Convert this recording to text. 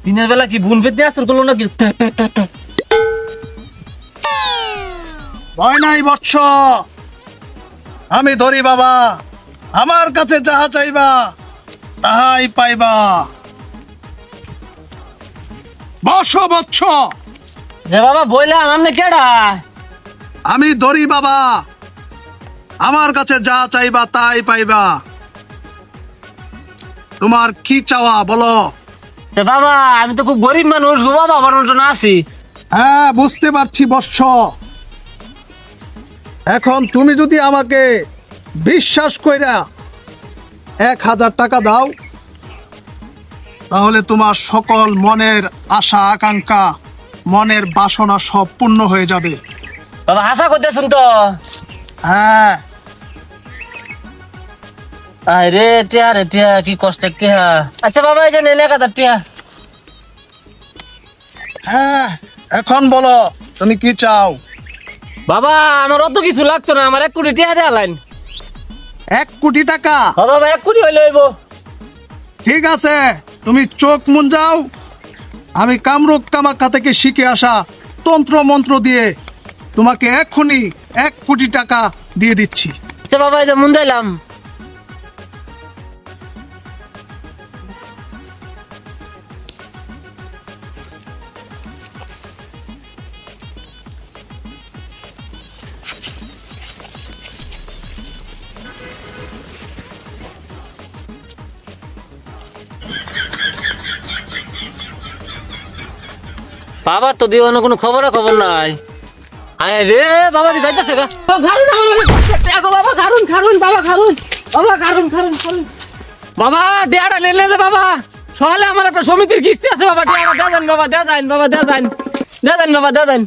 দিনের বেলা কি ভুল পেতে আসর করলো নাকি? ভয় নাই বৎস, আমি ধরি বাবা, আমার কাছে যাহা চাইবা তাহাই পাইবা। বস বৎস। যে বাবা বইলাম আমনে কেডা? আমি ধরি বাবা, আমার কাছে যা চাইবা তাই পাইবা। তোমার কি চাওয়া বলো? বাবা আমি তো খুব গরিব মানুষ গো বাবা, বড় আছি। হ্যাঁ বুঝতে পারছি বৎস। এখন তুমি যদি আমাকে বিশ্বাস কইরা 1000 টাকা দাও, তাহলে তোমার সকল মনের আশা আকাঙ্ক্ষা, মনের বাসনা সব পূর্ণ হয়ে যাবে। বাবা হাসা করতেছুন তো? হ্যাঁ। আরে টিয়া রে টিয়া, কি কষ্ট টিয়া। আচ্ছা বাবা এই যে নেন 1000 টিয়া। হ্যাঁ এখন বলো তুমি কি চাও? বাবা আমার অত কিছু লাগতো না, আমার 1 কোটি টিয়া দেয়া লাইন। 1 কোটি টাকা? বাবা 1 কোটি হইলে হইব। ঠিক আছে, তুমি চোখ মুঞ্জাও। আমি কামরূপ কামাখ্যা থেকে শিখে আসা তন্ত্র মন্ত্র দিয়ে তোমাকে এক্ষুনি 1 কোটি টাকা দিয়ে দিচ্ছি। আচ্ছা বাবা এই যে মুন্দাইলাম। বাবার তো দিওয়ানো কোনো খবর নাই। আয় রে বাবা দি যাইতাছে গা। খারুন আমার বাবা, খারুন বাবা, খারুন বাবা, খারুন বাবা। দেয়াটা নেলে রে বাবা, সকালে আমার একটা সমিতির কিস্তি আছে বাবা। দেয়াটা দেন বাবা, দেন বাবা, দেন বাবা, দেন।